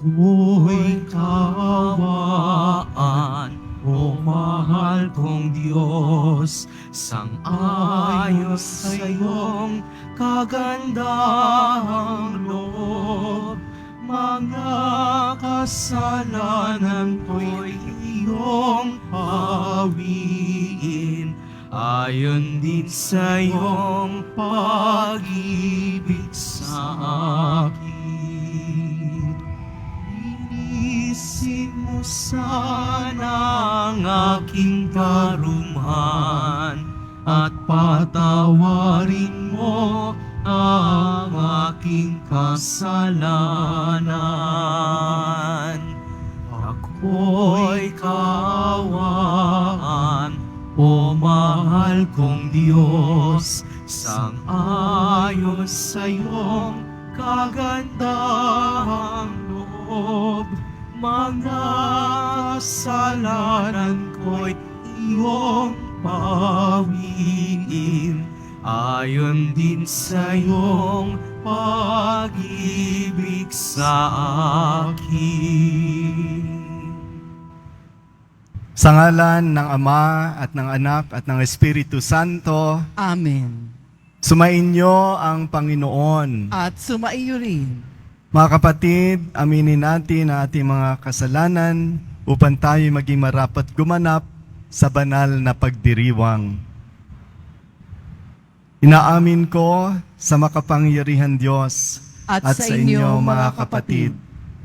Ako'y kawaan, o mahal kong Diyos, sang-ayon sa iyong kagandahang loob. Mga kasalanan ko'y iyong pawiin, ayon din sa iyong pag-ibig sa akin. Linisin mo sana ang aking karumhan, at patawarin mo ang aking kasalanan. Ako'y kawaan, o mahal kong Diyos, sang-ayon sa iyong kagandahang loob. Mga kasalanan ko'y iyong pawiin, ayon din sa iyong pag-ibig sa akin. Sa ngalan ng Ama at ng Anak at ng Espiritu Santo, Amen. sumainyo ang Panginoon. At sumaiyo rin. Mga kapatid, aminin natin ang ating mga kasalanan upang tayo maging marapat gumanap sa banal na pagdiriwang. Inaamin ko sa makapangyarihan Diyos At sa inyo, mga kapatid,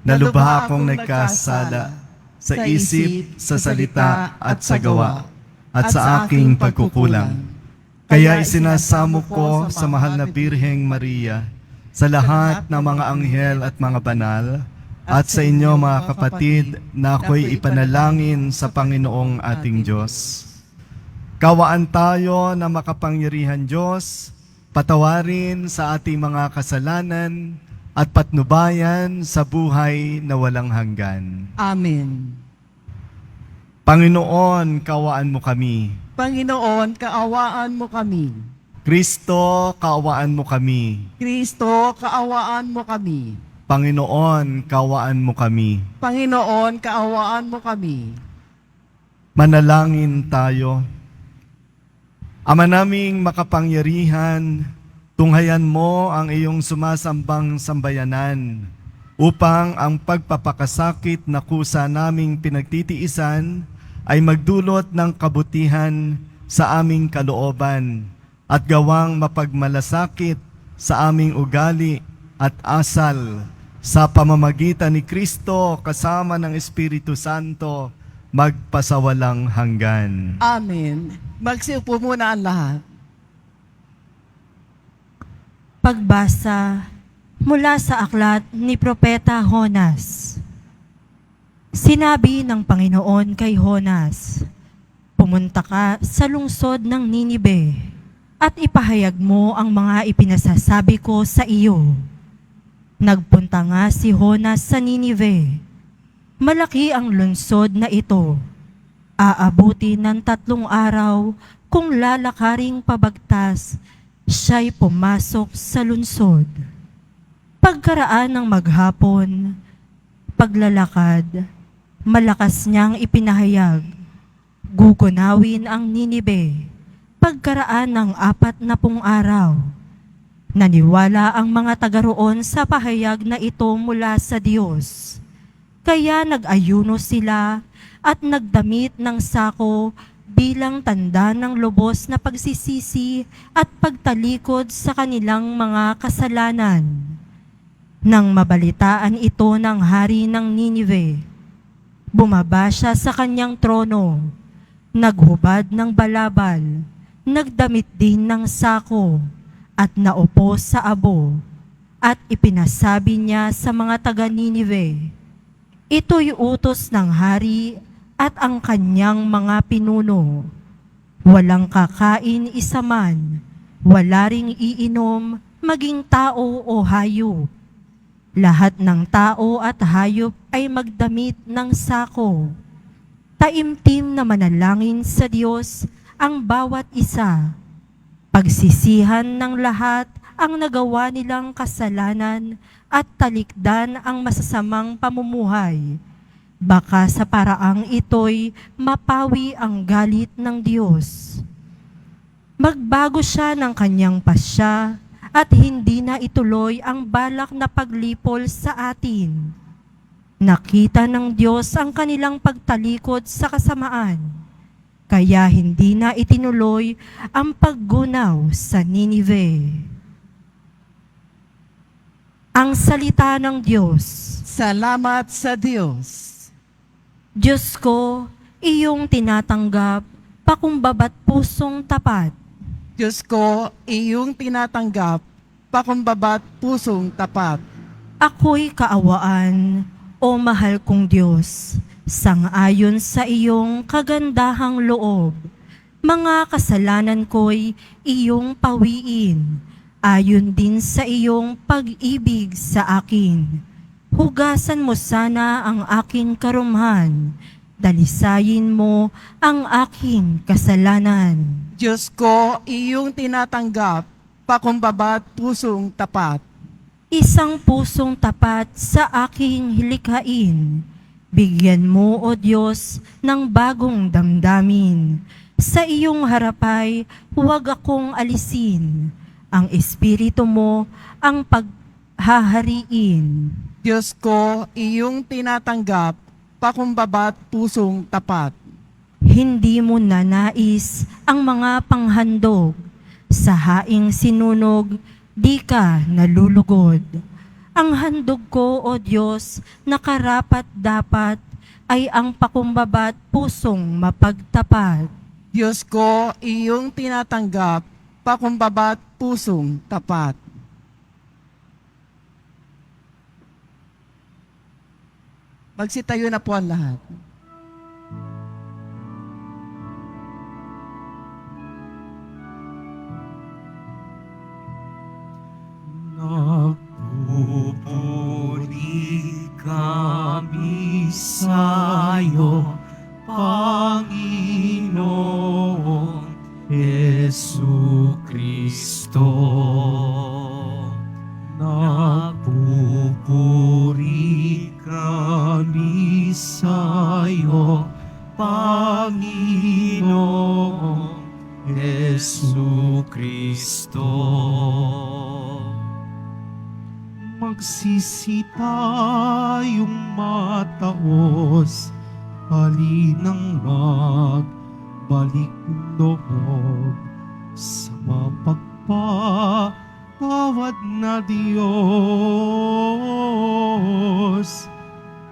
na lubha akong nagkasala sa isip, sa salita at sa gawa, at sa aking pagkukulang. Kaya isinasamo ko sa mahal na Birheng Maria, sa lahat ng mga anghel at mga banal, at sa inyo mga kapatid, na ako'y ipanalangin sa Panginoong ating Diyos. Kawaan tayo na makapangyarihan Diyos, patawarin sa ating mga kasalanan, at patnubayan sa buhay na walang hanggan. Amen. Panginoon, kaawaan mo kami. Panginoon, kaawaan mo kami. Kristo, kaawaan mo kami. Kristo, kaawaan mo kami. Panginoon, kaawaan mo kami. Panginoon, kaawaan mo kami. Manalangin tayo. Ama naming makapangyarihan, tunghayan mo ang iyong sumasambang sambayanan upang ang pagpapakasakit na kusa naming pinagtitiisan ay magdulot ng kabutihan sa aming kalooban at gawang mapagmalasakit sa aming ugali at asal sa pamamagitan ni Kristo kasama ng Espiritu Santo magpasawalang hanggan. Amen. Magsiupo muna ang lahat. Pagbasa mula sa aklat ni Propeta Jonas. Sinabi ng Panginoon kay Jonas, "Pumunta ka sa lungsod ng Ninive at ipahayag mo ang mga ipinasasabi ko sa iyo." Nagpunta nga si Jonas sa Ninive. Malaki ang lungsod na ito. Aabuti ng 3 araw kung lalakaring pabagtas, siya'y pumasok sa lungsod. Pagkaraan ng maghapon, paglalakad, malakas niyang ipinahayag, gugunawin ang Ninive. Pagkaraan ng 40 araw, naniwala ang mga taga roon sa pahayag na ito mula sa Diyos. Kaya nag-ayuno sila at nagdamit ng sako bilang tanda ng lubos na pagsisisi at pagtalikod sa kanilang mga kasalanan. Nang mabalitaan ito ng hari ng Ninive, bumaba siya sa kanyang trono, naghubad ng balabal, nagdamit din ng sako, at naupo sa abo, at ipinasabi niya sa mga taga-Ninive, "Ito'y utos ng hari at ang kanyang mga pinuno. Walang kakain isa man, wala ring iinom, maging tao o hayop. Lahat ng tao at hayop ay magdamit ng sako. Taimtim na manalangin sa Diyos ang bawat isa. Pagsisihan ng lahat ang nagawa nilang kasalanan at talikdan ang masasamang pamumuhay. Baka sa paraang ito'y mapawi ang galit ng Diyos. Magbago siya ng kanyang pasya at hindi na ituloy ang balak na paglipol sa atin. Nakita ng Diyos ang kanilang pagtalikod sa kasamaan, kaya hindi na itinuloy ang paggunaw sa Ninive. Ang salita ng Diyos. Salamat sa Diyos. Diyos ko, iyong tinatanggap, pakumbabat pusong tapat. Diyos ko, iyong tinatanggap, pakumbabat pusong tapat. Ako'y kaawaan, o mahal kong Diyos, sang-ayon sa iyong kagandahang loob. Mga kasalanan ko'y iyong pawiin, ayon din sa iyong pag-ibig sa akin. Hugasan mo sana ang aking karumhan, dalisayin mo ang aking kasalanan. Diyos ko, iyong tinatanggap, pakumbabat pusong tapat. Isang pusong tapat sa aking hilikhain. Bigyan mo, O Diyos, ng bagong damdamin. Sa iyong harapay, huwag akong alisin. Ang Espiritu mo ang paghahariin. Diyos ko, iyong tinatanggap, pakumbabat pusong tapat. Hindi mo nanais ang mga panghandog. Sa haing sinunog, di ka nalulugod. Ang handog ko, O Diyos, na karapat-dapat ay ang pakumbabat pusong mapagtapat. Diyos ko, iyong tinatanggap, pakumbabat pusong tapat. Magsitayo na po ang lahat. Nagpupuri kami sa'yo, Panginoon Jesucristo. Nagpupuri kami sa'yo, Panginoon Jesucristo. Magsisi tayong mataos, halinang magbalik loob sa mapagpatawad na Diyos.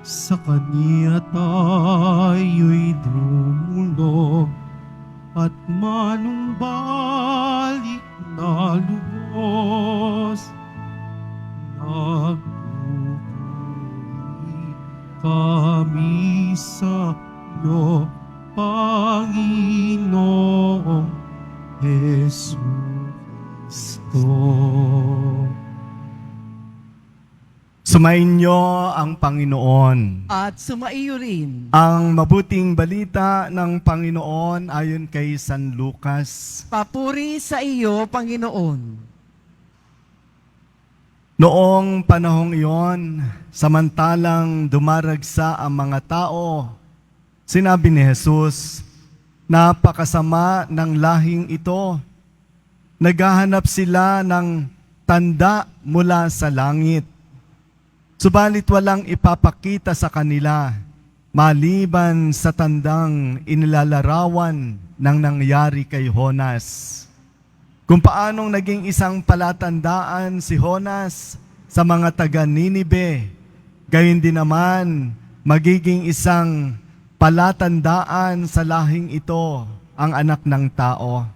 Sa Kanya tayo'y dumulog at manumbalik na lubos. Nagpupuri kami sa iyo, Panginoong Jesucristo. Sumainyo ang Panginoon. At sumaiyo rin. Ang mabuting balita ng Panginoon ayon kay San Lucas. Papuri sa iyo, Panginoon. Noong panahong iyon, samantalang dumaragsa ang mga tao, sinabi ni Jesus, napakasama ng lahing ito. Naghahanap sila ng tanda mula sa langit. Subalit walang ipapakita sa kanila, maliban sa tandang inilalarawan ng nangyari kay Jonas. Kung paanong naging isang palatandaan si Jonas sa mga taga Ninive, gayon din naman magiging isang palatandaan sa lahing ito ang anak ng tao.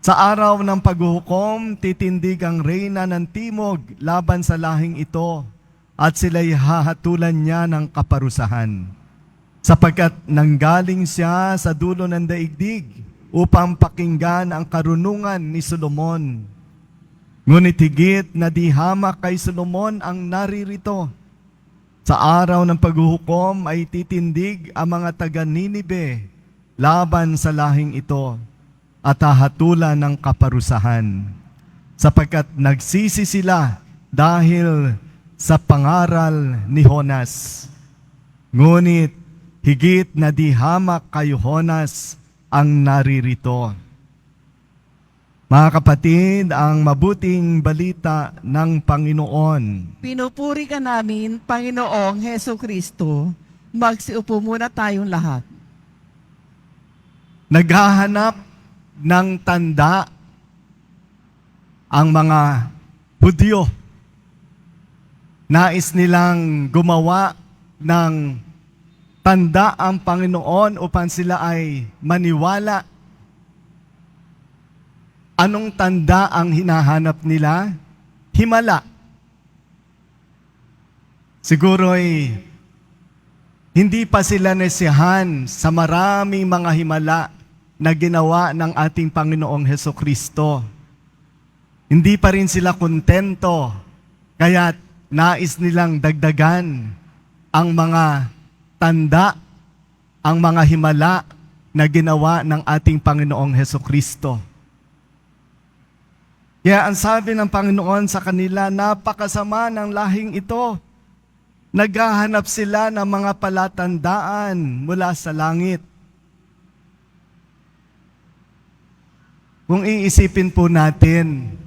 Sa araw ng paghuhukom, titindig ang reyna ng timog laban sa lahing ito at sila'y hahatulan niya ng kaparusahan. Sapagkat nanggaling siya sa dulo ng daigdig upang pakinggan ang karunungan ni Solomon. Ngunit higit na di hamak kay Solomon ang naririto. Sa araw ng paghuhukom ay titindig ang mga taga Ninive laban sa lahing ito at hahatulan ng kaparusahan. sapagkat nagsisi sila dahil sa pangaral ni Jonas. Ngunit higit na di hamak kay Jonas ang naririto. Mga kapatid, ang mabuting balita ng Panginoon. Pinupuri ka namin, Panginoong Heso Kristo. Magsiupo muna tayong lahat. Naghahanap ng tanda ang mga Hudyo. Nais nilang gumawa ng tanda ang Panginoon upang sila ay maniwala. Anong tanda ang hinahanap nila? Himala. Siguro'y hindi pa sila nasiyahan sa maraming mga himala na ginawa ng ating Panginoong Hesukristo. Hindi pa rin sila kontento, kaya't nais nilang dagdagan ang mga tanda, ang mga himala na ginawa ng ating Panginoong Hesukristo. Kaya ang sabi ng Panginoon sa kanila, napakasama ng lahing ito. Naghahanap sila ng mga palatandaan mula sa langit. Kung iisipin po natin,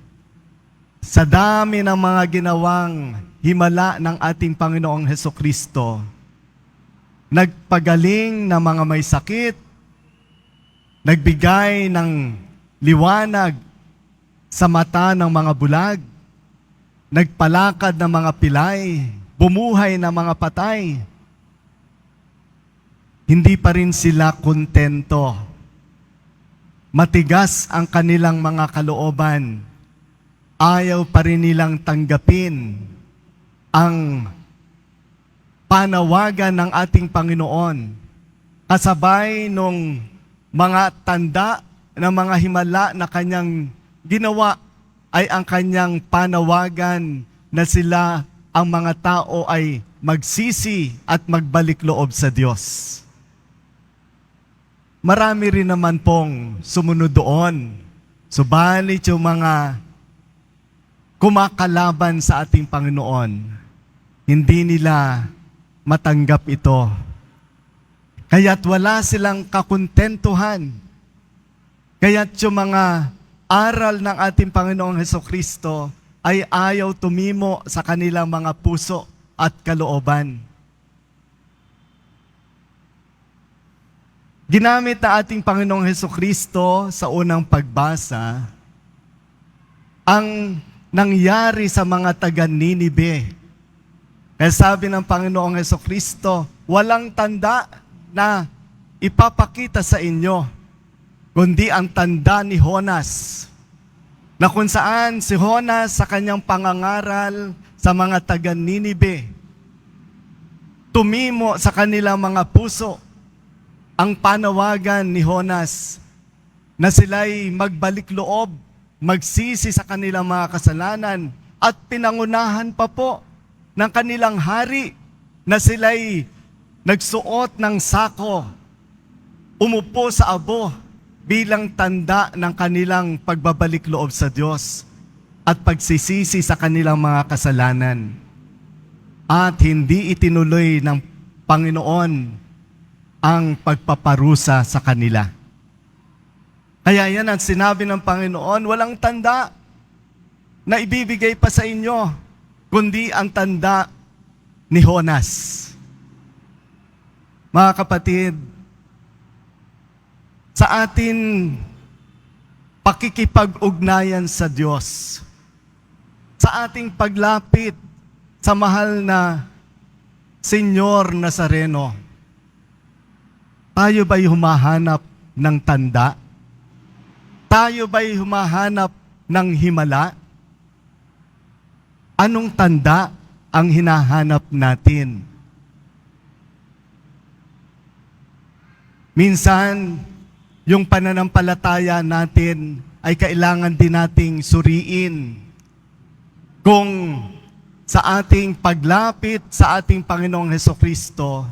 sa dami ng mga ginawang himala ng ating Panginoong Hesukristo, nagpagaling ng mga may sakit, nagbigay ng liwanag sa mata ng mga bulag, nagpalakad ng mga pilay, bumuhay ng mga patay. Hindi pa rin sila kontento. Matigas ang kanilang mga kalooban. Ayaw pa rin nilang tanggapin ang panawagan ng ating Panginoon. Kasabay nung mga tanda ng mga himala na kanyang ginawa ay ang kanyang panawagan na sila ang mga tao ay magsisi at magbalik loob sa Diyos. Marami rin naman pong sumunod doon. Subalit yung mga kumakalaban sa ating Panginoon, hindi nila matanggap ito. Kaya't wala silang kakontentuhan. Kaya't yung mga aral ng ating Panginoong Hesukristo ay ayaw tumimo sa kanilang mga puso at kalooban. Ginamit na ating Panginoong Hesukristo sa unang pagbasa ang nangyari sa mga taga-Ninibe. Kaya sabi ng Panginoong Hesukristo, walang tanda na ipapakita sa inyo, kundi ang tanda ni Jonas, na kung saan si Jonas sa kanyang pangangaral sa mga taga-Ninibe, tumimo sa kanilang mga puso ang panawagan ni Jonas na sila'y magbalik loob, magsisi sa kanilang mga kasalanan, at pinangunahan pa po ng kanilang hari na sila'y nagsuot ng sako, umupo sa abo bilang tanda ng kanilang pagbabalik loob sa Diyos at pagsisisi sa kanilang mga kasalanan. At hindi itinuloy ng Panginoon ang pagpaparusa sa kanila. Kaya yan ang sinabi ng Panginoon, walang tanda na ibibigay pa sa inyo, kundi ang tanda ni Jonas. Mga kapatid, sa atin pakikipag-ugnayan sa Diyos, sa ating paglapit sa mahal na Senyor Nazareno, tayo ba'y humahanap ng tanda? Tayo ba'y humahanap ng himala? Anong tanda ang hinahanap natin? Minsan, yung pananampalataya natin ay kailangan din nating suriin kung sa ating paglapit sa ating Panginoong Hesukristo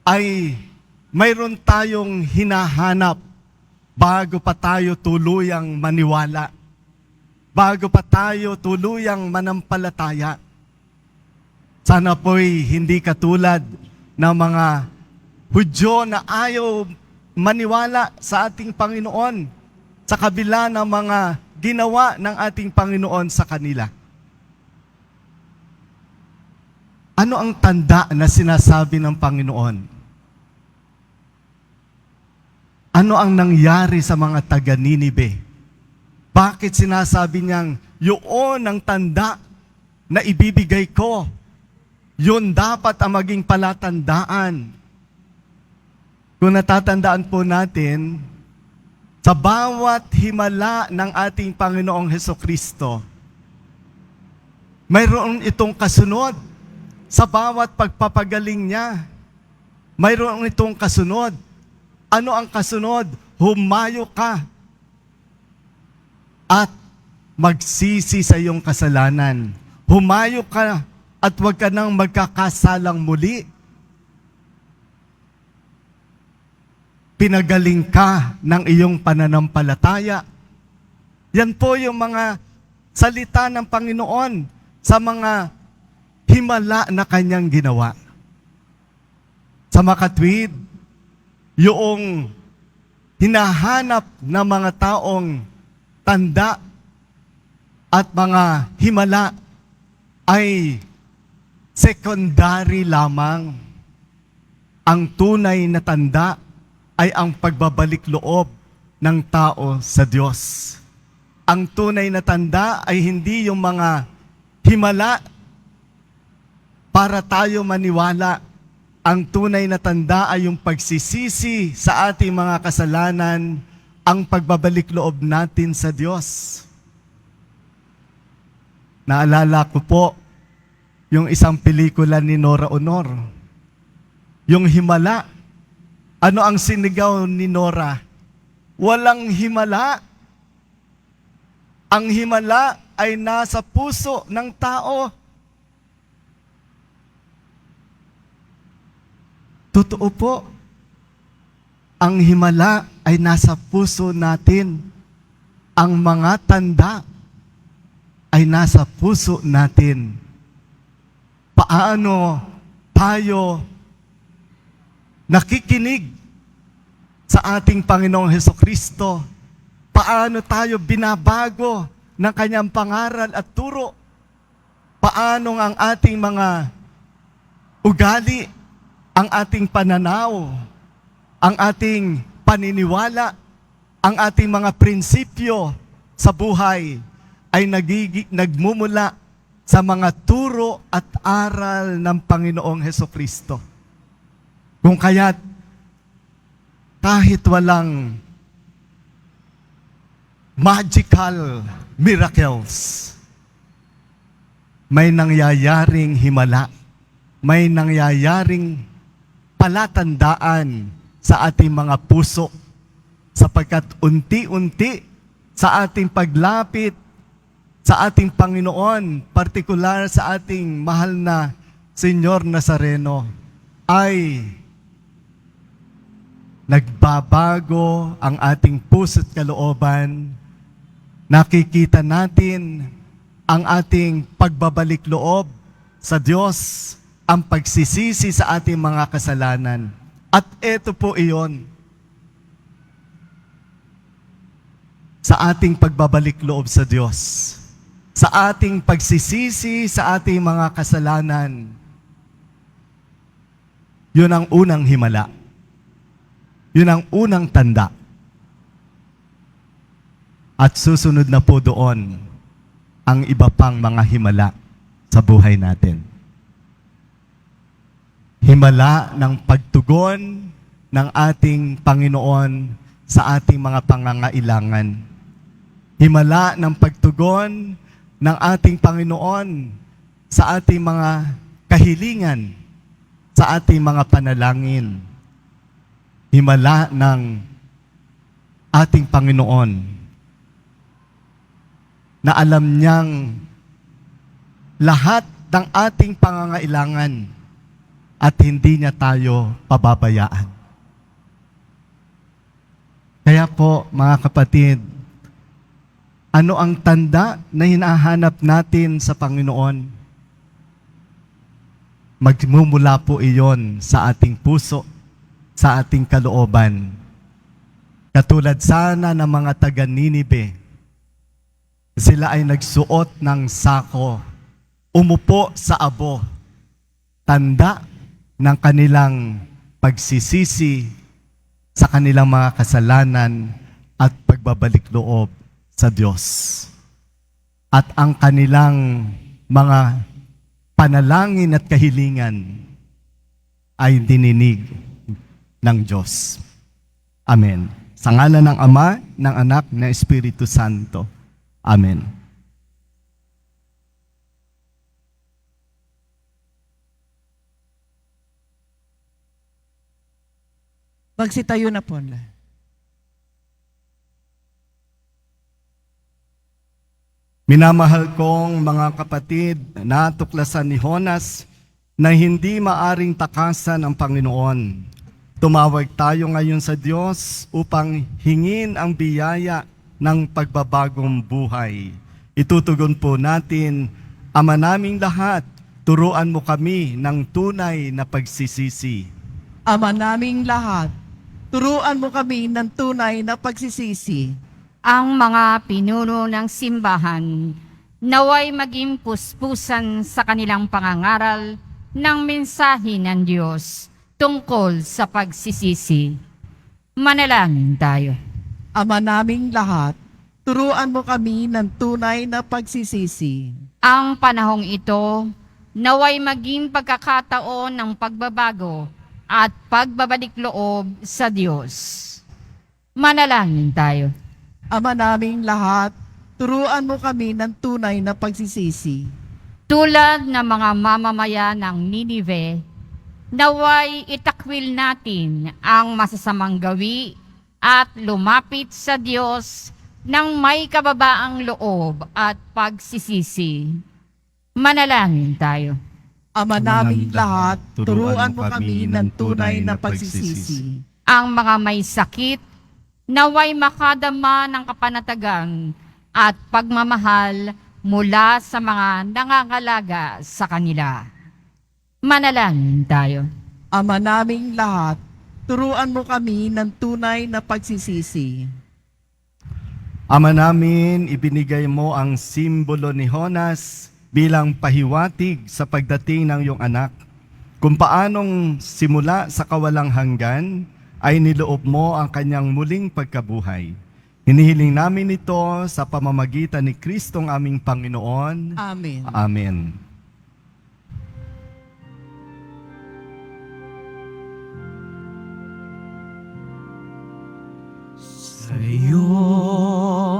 ay mayroon tayong hinahanap bago pa tayo tuluyang maniwala. bago pa tayo tuluyang manampalataya. Sana po'y hindi katulad ng mga Hudyo na ayaw maniwala sa ating Panginoon sa kabila ng mga ginawa ng ating Panginoon sa kanila. Ano ang tanda na sinasabi ng Panginoon? Ano ang nangyari sa mga taga Ninibe? Bakit sinasabi niyang, yun ang tanda na ibibigay ko? Yun dapat ang maging palatandaan. Kung natatandaan po natin, sa bawat himala ng ating Panginoong Hesukristo, mayroon itong kasunod. Sa bawat pagpapagaling niya, mayroon itong kasunod. Ano ang kasunod? Humayo ka at magsisi sa iyong kasalanan. Humayo ka at huwag ka nang magkakasalang muli. Pinagaling ka ng iyong pananampalataya. Yan po yung mga salita ng Panginoon sa mga himala na kanyang ginawa. Sa makatwid, yung hinahanap ng mga taong tanda at mga himala ay secondary lamang. Ang tunay na tanda ay ang pagbabalik loob ng tao sa Diyos. Ang tunay na tanda ay hindi yung mga himala para tayo maniwala. Ang tunay na tanda ay yung pagsisisi sa ating mga kasalanan, ang pagbabalik loob natin sa Diyos. Naalala ko po yung isang pelikula ni Nora Honor, yung Himala. Ano ang sinigaw ni Nora? Walang himala. Ang himala ay nasa puso ng tao. Totoo po. Ang himala ay nasa puso natin. Ang mga tanda ay nasa puso natin. Paano tayo nakikinig sa ating Panginoong Hesukristo? Paano tayo binabago ng kanyang pangaral at turo? Paano ang ating mga ugali, ang ating pananaw, ang ating paniniwala, ang ating mga prinsipyo sa buhay ay nagmumula sa mga turo at aral ng Panginoong Hesukristo. Kung kaya't kahit walang magical miracles, may nangyayaring himala, may nangyayaring palatandaan sa ating mga puso, sapagkat unti-unti sa ating paglapit sa ating Panginoon, partikular sa ating mahal na Senyor Nazareno, ay nagbabago ang ating puso't kalooban. Nakikita natin ang ating pagbabalik loob sa Diyos, ang pagsisisi sa ating mga kasalanan. At ito po iyon. Sa ating pagbabalik loob sa Diyos, sa ating pagsisisi sa ating mga kasalanan, yun ang unang himala. Yun ang unang tanda. At susunod na po doon ang iba pang mga himala sa buhay natin. Himala ng pagtugon ng ating Panginoon sa ating mga pangangailangan. Himala ng pagtugon ng ating Panginoon sa ating mga kahilingan, sa ating mga panalangin. Himala ng ating Panginoon na alam niyang lahat ng ating pangangailangan at hindi niya tayo pababayaan. Kaya po, mga kapatid, Ano ang tanda na hinahanap natin sa Panginoon? Magmumula po iyon sa ating puso, sa ating kalooban. Katulad sana ng mga taga Ninibe, sila ay nagsuot ng sako, umupo sa abo, tanda ng kanilang pagsisisi sa kanilang mga kasalanan at pagbabalik loob sa Diyos. At ang kanilang mga panalangin at kahilingan ay dininig ng Diyos. Amen. Sa ngalan ng Ama, ng Anak, ng Espiritu Santo. Amen. Magsitayo na po lahat. Minamahal kong mga kapatid, natuklasan ni Jonas na hindi maaring takasan ang Panginoon. Tumawag tayo ngayon sa Diyos upang hingin ang biyaya ng pagbabagong buhay. Itutugon po natin, Ama naming lahat, turuan mo kami ng tunay na pagsisisi. Ama naming lahat, turuan mo kami ng tunay na pagsisisi. Ang mga pinuno ng simbahan naway maging puspusan sa kanilang pangangaral ng mensahe ng Diyos tungkol sa pagsisisi. Manalangin tayo. Ama naming lahat, turuan mo kami ng tunay na pagsisisi. Ang panahong ito naway maging pagkakataon ng pagbabago at pagbabalik loob sa Diyos. Manalangin tayo. Ama naming lahat, turuan mo kami ng tunay na pagsisisi. Tulad ng mga mamamayan ng Ninive, naway itakwil natin ang masasamang gawi at lumapit sa Diyos ng may kababaang loob at pagsisisi. Manalangin tayo. Ama naming lahat, turuan mo kami ng tunay na pagsisisi. Ang mga may sakit, naway makadama ng kapanatagan at pagmamahal mula sa mga nangangalaga sa kanila. Manalangin tayo. Ama naming lahat, turuan mo kami ng tunay na pagsisisi. Ama namin, ibinigay mo ang simbolo ni Jonas bilang pahiwatig sa pagdating ng iyong anak. Kung paanong simula sa kawalang hanggan, ay niloob mo ang kanyang muling pagkabuhay. Hinihiling namin ito sa pamamagitan ni Kristong aming Panginoon. Amen. Amen. Sa iyo,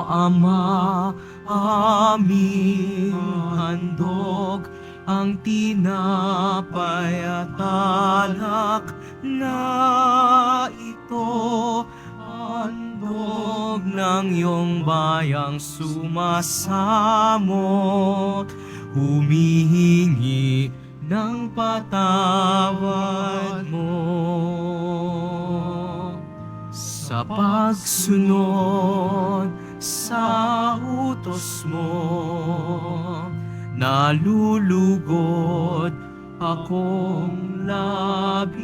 Ama, aming handog ang tinapay at alak na ito, handog ng iyong bayang sumasamot, humihingi ng patawad mo. Sa pagsunod sa utos mo, nalulugod akong labis,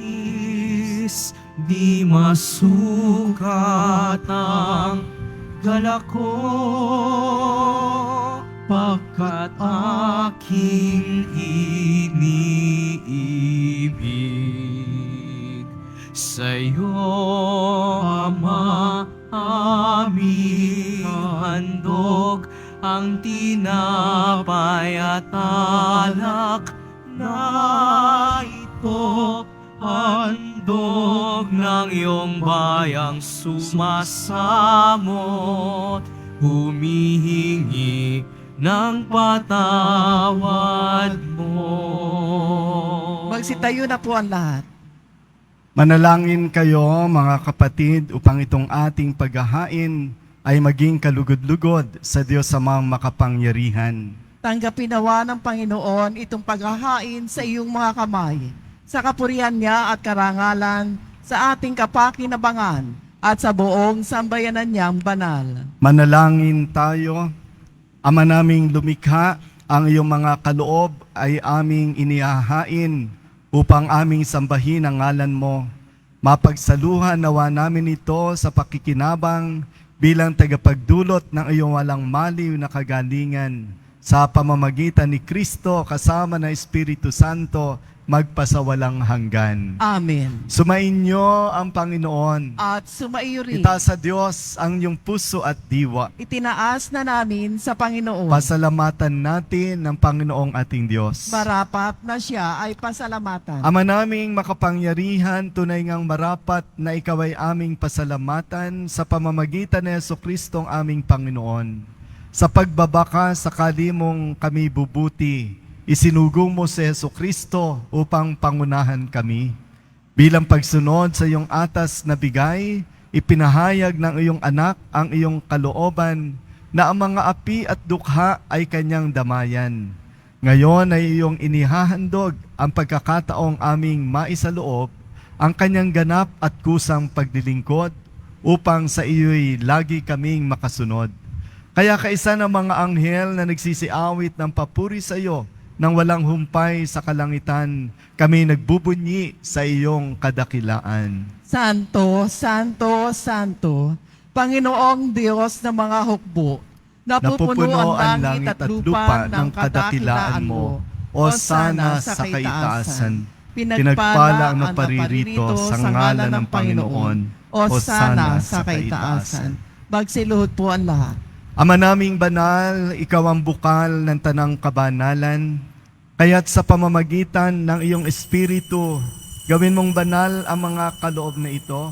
di masukat ang galak ko, pagkat aking iniibig. Sa'yo, Ama, aming handog ang tinapay at alak na ito, handog ng iyong bayang sumasamot, humihingi ng patawad mo. Magsitayo na po ang lahat. Manalangin kayo, mga kapatid, upang itong ating paghahain ay maging kalugod-lugod sa Diyos Amang makapangyarihan. Tanggapin nawa ng Panginoon itong paghahain sa iyong mga kamay, sa kapurihan niya at karangalan, sa ating kapakinabangan, at sa buong sambayanan niyang banal. Manalangin tayo. Ama naming lumikha, ang iyong mga kaloob ay aming inihahain upang aming sambahin ang ngalan mo. Mapagsaluhan nawa namin ito sa pakikinabang bilang tagapagdulot ng iyong walang maliw na kagalingan sa pamamagitan ni Kristo kasama ng Espiritu Santo magpasawalang hanggan. Amen. Sumainyo ang Panginoon. At sumaiyo rin, Itaas sa Diyos ang iyong puso at diwa. itinaas na namin sa Panginoon. Pasalamatan natin ng Panginoong ating Diyos. Marapat na siya ay pasalamatan. Ama naming makapangyarihan, tunay ngang marapat na ikaw ay aming pasalamatan sa pamamagitan ni Jesucristo ang aming Panginoon. Sa pagbabaka sakali mong kami bubuti, isinugong mo si Jesucristo upang pangunahan kami. Bilang pagsunod sa iyong atas na bigay, ipinahayag ng iyong anak ang iyong kalooban na ang mga api at dukha ay kanyang damayan. Ngayon ay iyong inihahandog ang pagkakataong aming maisaloob ang kanyang ganap at kusang paglilingkod upang sa iyo'y lagi kaming makasunod. Kaya kaisa ng mga anghel na nagsisiawit ng papuri sa iyo nang walang humpay sa kalangitan, kami nagbubunyi sa iyong kadakilaan. Santo, Santo, Santo, Panginoong Diyos ng mga hukbo, napupuno ang langit at lupa ng kadakilaan mo. Osana sa kaitaasan. Pinagpala ang naparirito sa ngalan ng Panginoon. Osana sa kaitaasan. Magsiluhod po ang lahat. Ama naming banal, ikaw ang bukal ng tanang kabanalan, kaya't sa pamamagitan ng iyong Espiritu, gawin mong banal ang mga kaloob na ito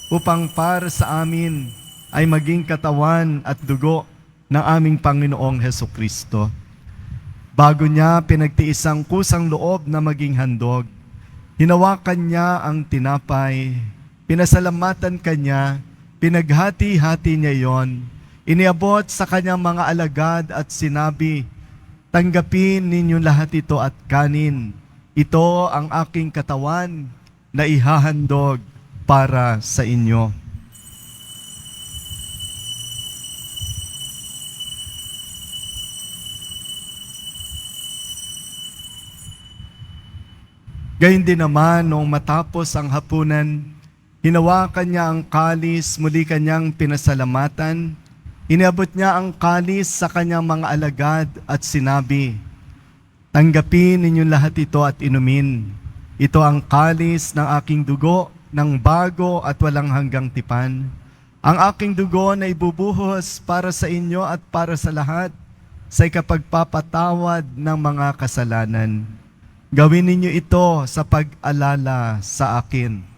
upang para sa amin ay maging katawan at dugo ng aming Panginoong Hesukristo. Bago niya pinagtiis ang kusang loob na maging handog, hinawakan niya ang tinapay, pinasalamatan kanya, pinaghati-hati niya yon, iniabot sa kanyang mga alagad at sinabi, tanggapin ninyo lahat ito at kanin. Ito ang aking katawan na ihahandog para sa inyo. Gayun din naman, noong matapos ang hapunan, hinawakan niya ang kalis, muli kanyang pinasalamatan. Iniabot niya ang kalis sa kanyang mga alagad at sinabi, tanggapin ninyo lahat ito at inumin. Ito ang kalis ng aking dugo, ng bago at walang hanggang tipan. Ang aking dugo na ibubuhos para sa inyo at para sa lahat sa ikapagpapatawad ng mga kasalanan. Gawin ninyo ito sa pag-alala sa akin.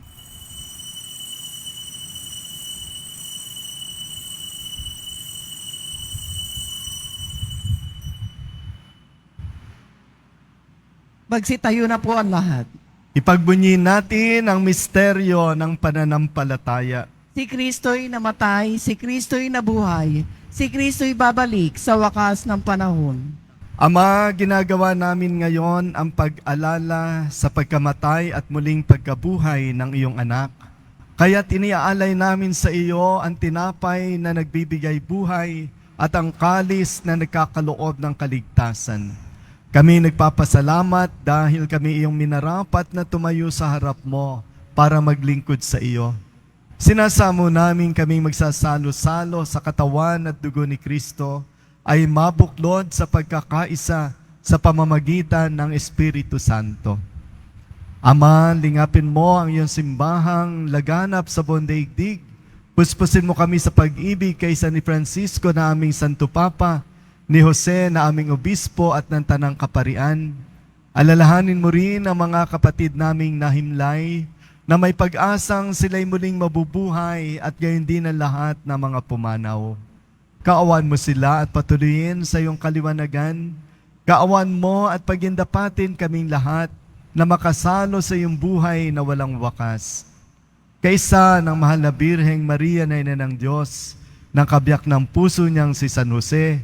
Magsitayo na po ang lahat. Ipagbunyi natin ang misteryo ng pananampalataya. Si Kristo'y namatay, si Kristo'y nabuhay, si Kristo'y babalik sa wakas ng panahon. Ama, ginagawa namin ngayon ang pag-alala sa pagkamatay at muling pagkabuhay ng iyong anak. Kaya't iniaalay namin sa iyo ang tinapay na nagbibigay buhay at ang kalis na nagkakaloob ng kaligtasan. Kami nagpapasalamat dahil kami iyong minarapat na tumayo sa harap mo para maglingkod sa iyo. Sinasamo namin kaming magsasalo-salo sa katawan at dugo ni Kristo ay mabuklod sa pagkakaisa sa pamamagitan ng Espiritu Santo. Ama, lingapin mo ang iyong simbahang laganap sa buong daigdig. Puspusin mo kami sa pag-ibig kay San Francisco na aming Santo Papa, ni Jose na aming obispo at ng Tanang Kaparian. Alalahanin mo rin ang mga kapatid naming nahimlay na may pag-asang sila'y muling mabubuhay at gayon din ang lahat ng mga pumanaw. Kaawan mo sila at patuloyin sa iyong kaliwanagan. Kaawan mo at pagindapatin kaming lahat na makasalo sa iyong buhay na walang wakas. Kaisa ng mahal na Birheng Maria na ina ng Diyos, ng kabiyak ng puso niyang si San Jose,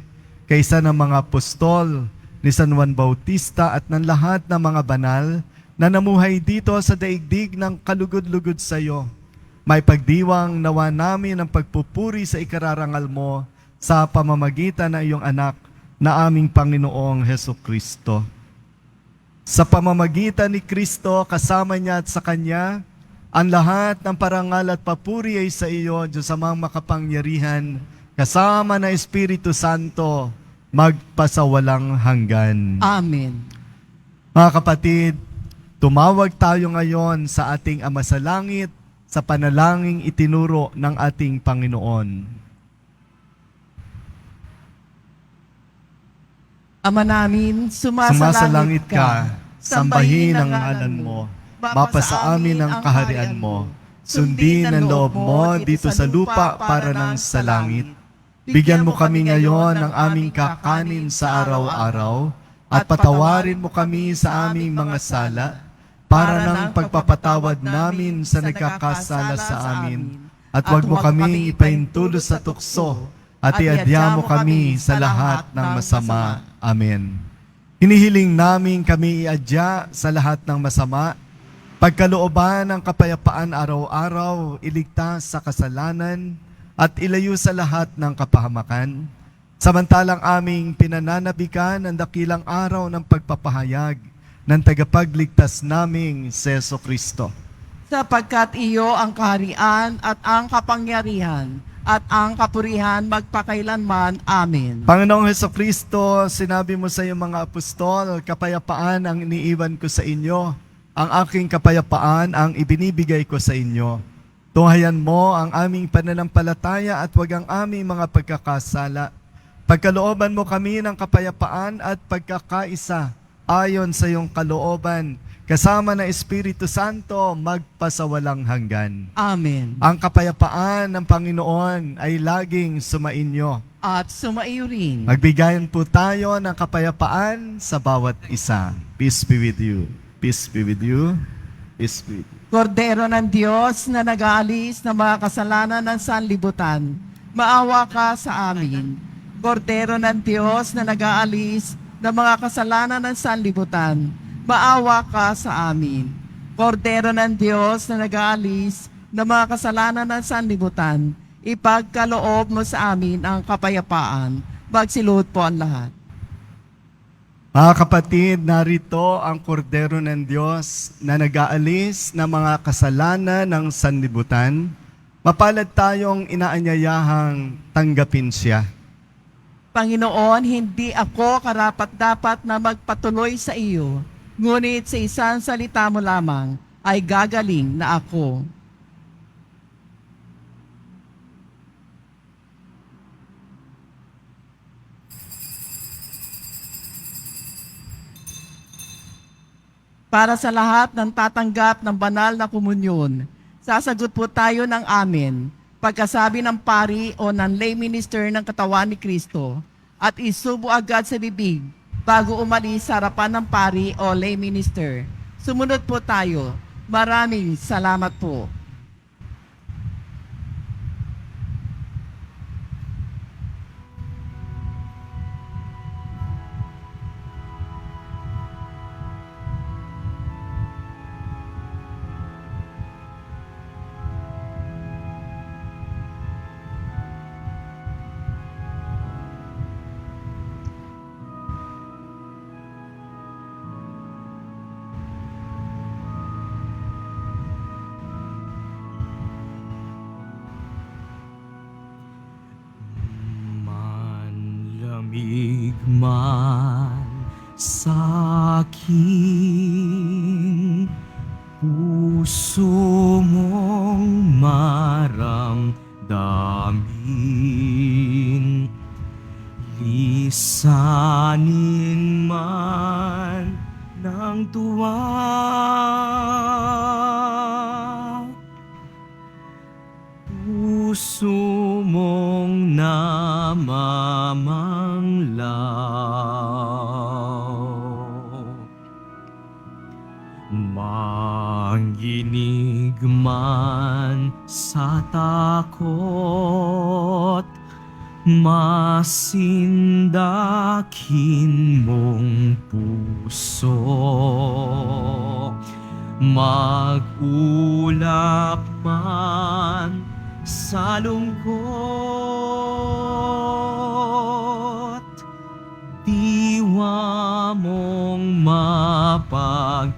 kaysa ng mga apostol ni San Juan Bautista at ng lahat ng mga banal na namuhay dito sa daigdig ng kalugod-lugod sa iyo. may pagdiwang nawa namin ang pagpupuri sa ikararangal mo sa pamamagitan ng iyong anak na aming Panginoong Heso Kristo. Sa pamamagitan ni Kristo, kasama niya at sa Kanya, ang lahat ng parangal at papuri ay sa iyo, Diyos amang makapangyarihan, kasama na Espiritu Santo, magpasawalang hanggan. Amen. Mga kapatid, tumawag tayo ngayon sa ating Ama sa Langit sa panalangin itinuro ng ating Panginoon. Ama namin, Sumasalangit ka, sambahin ang ngalan mo, mapasa amin ang kaharian mo, sundin ang loob mo dito sa lupa para nang sa langit. Bigyan mo kami ngayon ng aming kakanin sa araw-araw, at patawarin mo kami sa aming mga sala, para ng pagpapatawad namin sa nagkakasala sa amin. At huwag mo kami ipahintulos sa tukso, at iadya mo kami sa lahat ng masama. Amen. Hinihiling namin kami iadya sa lahat ng masama, pagkalooban ng kapayapaan araw-araw, iligtas sa kasalanan, at ilayo sa lahat ng kapahamakan. Samantalang aming pinananabikan ang dakilang araw ng pagpapahayag ng tagapagligtas naming si Jesu Kristo. Sapagkat iyo ang kaharian at ang kapangyarihan at ang kapurihan magpakailanman. Amen. Panginoong Heso Kristo, sinabi mo sa iyong mga apostol, kapayapaan ang iniiwan ko sa inyo, ang aking kapayapaan ang ibinibigay ko sa inyo. Tunghayan mo ang aming pananampalataya at huwag ang aming mga pagkakasala. Pagkalooban mo kami ng kapayapaan at pagkakaisa ayon sa iyong kalooban, kasama ng Espiritu Santo, magpasawalang hanggan. Amen. Ang kapayapaan ng Panginoon ay laging sumainyo. At sumaiyo rin. Magbigayan po tayo ng kapayapaan sa bawat isa. Peace be with you. Peace be with you. Peace be with you. Kordero ng Diyos na nag-aalis ng mga kasalanan ng sanlibutan, maawa ka sa amin. Kordero ng Diyos na nag-aalis ng mga kasalanan ng sanlibutan, maawa ka sa amin. Kordero ng Diyos na nag-aalis ng mga kasalanan ng sanlibutan, ipagkaloob mo sa amin ang kapayapaan. Magsiluhod po ang lahat. Mga kapatid, narito ang kordero ng Diyos na nag-aalis ng mga kasalanan ng sanlibutan. Mapalad tayong inaanyayahang tanggapin siya. Panginoon, hindi ako karapat-dapat na magpatuloy sa iyo, ngunit sa isang salita mo lamang ay gagaling na ako. Para sa lahat ng tatanggap ng banal na komunyon, sasagot po tayo ng amen pagkasabi ng pari o ng lay minister ng katawan ni Kristo at isubo agad sa bibig bago umalis sa harapan ng pari o lay minister. Sumunod po tayo. Maraming salamat po. Manlamig man sa aking puso mong maramdamin, lisanin man ng tuwa, puso mong namamanglaw. Manginig man sa takot, masindakin mong puso, magulap man sa lungkot, diwa mong mapag-imbot,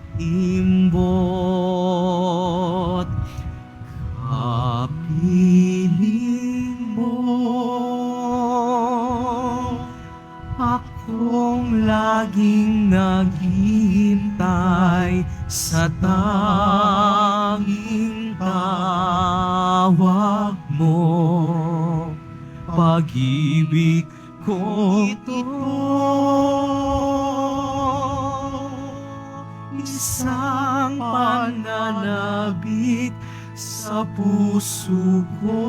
kapiling mo akong laging naghihintay sa tanging tawag mo. Pag-ibig ko ito, isang pananabik sa puso ko.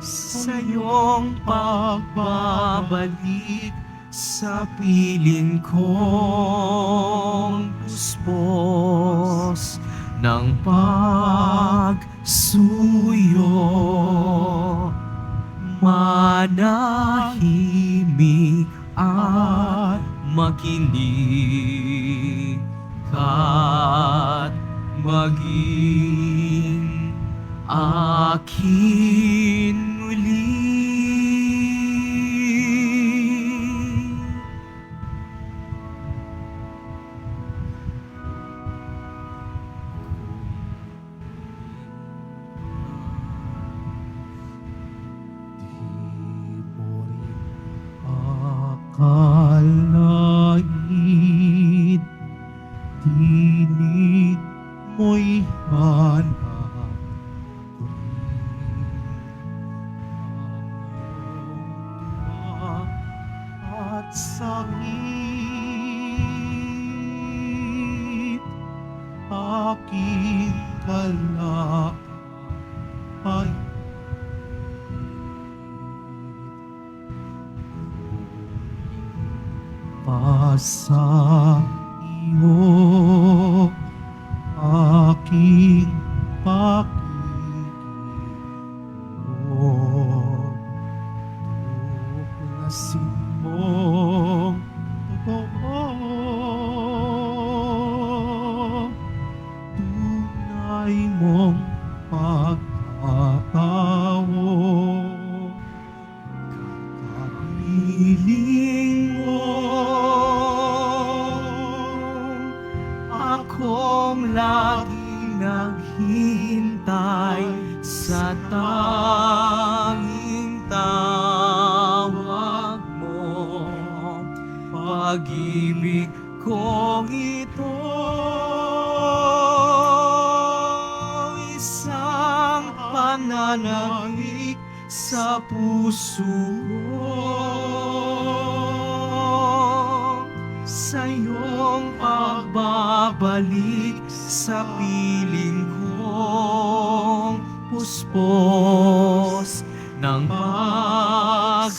Sa iyong pagbabalik sa piling kong puspos ng pagsuyo, manahimik at makinig at maging akin muli. Akalain, tinig mo'y hanap at sakit, aking kalakay. Sa iyo aking pakikilog, tuklasin mong totoo, tunay mong pagkatao, kakapiling mo akong laging naghihintay sa tanging tawag mo. Pag-ibig kong ito, isang pananabik sa puso ko. Sa iyong pagbabalik sa piling kong puspos ng pagsuyo,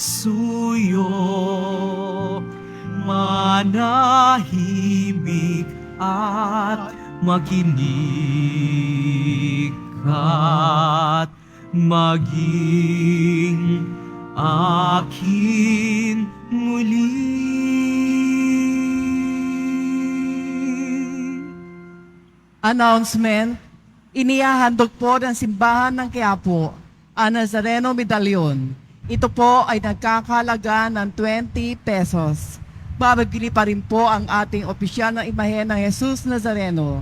manahimik at makinig at maging akin muli. Announcement, inihahandog po ng simbahan ng Quiapo ang Nazareno Medallion. Ito po ay nagkakalaga ng 20 pesos. Mabibili pa rin po ang ating opisyal na imahe ng Jesus Nazareno.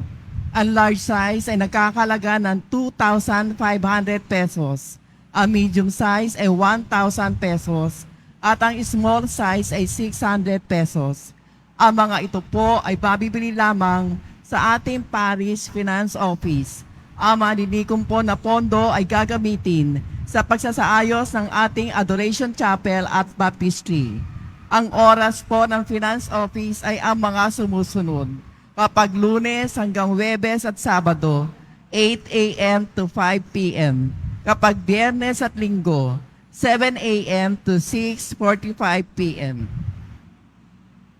Ang large size ay nagkakalaga ng 2,500 pesos. Ang medium size ay 1,000 pesos. At ang small size ay 600 pesos. Ang mga ito po ay mabibili lamang sa ating Parish Finance Office. Ang maninikom po na pondo ay gagamitin sa pagsasaayos ng ating Adoration Chapel at Baptistry. Ang oras po ng Finance Office ay ang mga sumusunod. Kapag Lunes hanggang Huwebes at Sabado, 8 a.m. to 5 p.m. Kapag Biyernes at Linggo, 7 a.m. to 6:45 p.m.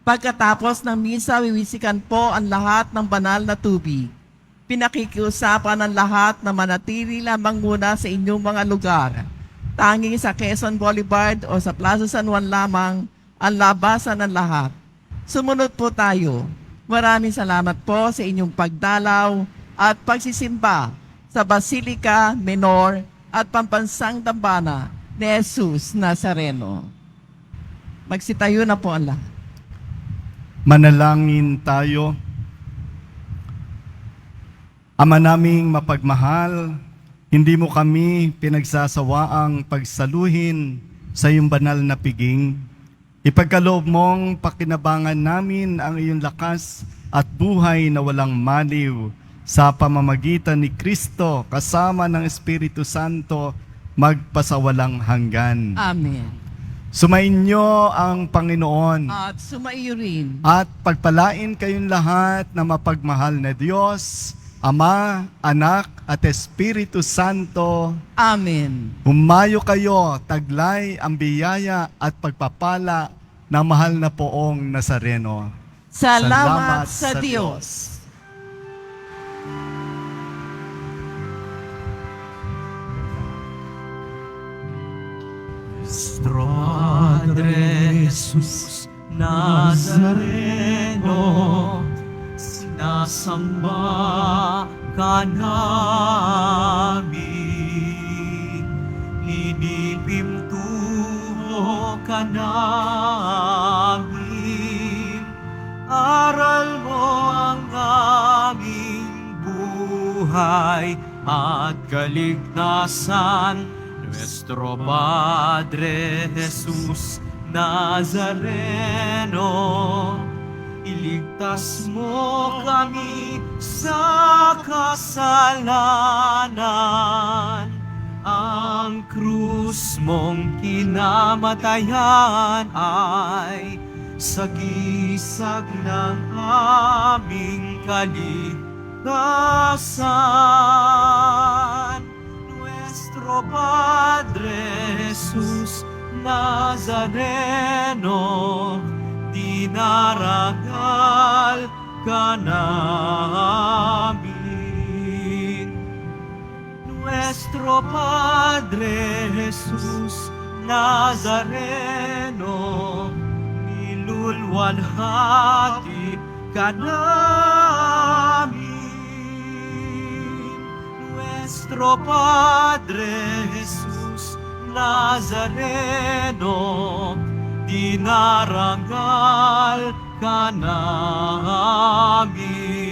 Pagkatapos ng misa, wiwisikan po ang lahat ng banal na tubig. Pinakikiusapan ng lahat na manatili lamang muna sa inyong mga lugar. Tanging sa Quezon Boulevard o sa Plaza San Juan lamang ang labasan ng lahat. Sumunod po tayo. Maraming salamat po sa inyong pagdalaw at pagsisimba sa Basilica Menor at Pambansang Dambana ni Jesus Nazareno. Magsitayo na po ang lahat. Manalangin tayo. Ama naming mapagmahal, hindi mo kami pinagsasawaang pagsaluhin sa iyong banal na piging. Ipagkaloob mong pakinabangan namin ang iyong lakas at buhay na walang maliw sa pamamagitan ni Kristo kasama ng Espiritu Santo magpasawalang hanggan. Amen. Sumainyo ang Panginoon At sumaiyo rin. at pagpalain kayong lahat na mapagmahal na Diyos, Ama, Anak at Espiritu Santo. Amen. Humayo kayo, taglay ang biyaya at pagpapala ng mahal na poong Nazareno. Salamat sa Diyos. Nuestro Padre Jesus Nazareno, sinasamba ka namin, hinipintuho ka namin, aral mo ang aming buhay at kaligtasan. Nuestro Padre Jesus Nazareno, iligtas mo kami sa kasalanan. Ang krus mong kinamatayan ay sagisag ng aming kaligtasan. Nuestro Padre Jesus Nazareno, dinarangal ka namin. Nuestro Padre Jesus Nazareno, nilulwalhati ka namin. Nuestro Padre Jesus Nazareno, dinarangal ka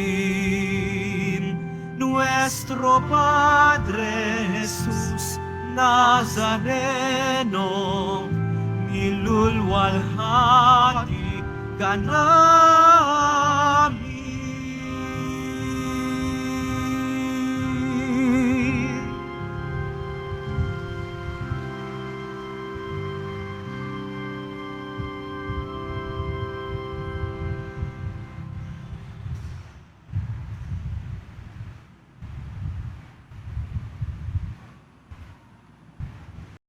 namin. Nuestro Padre Jesus Nazareno, nilulwalhati ka namin.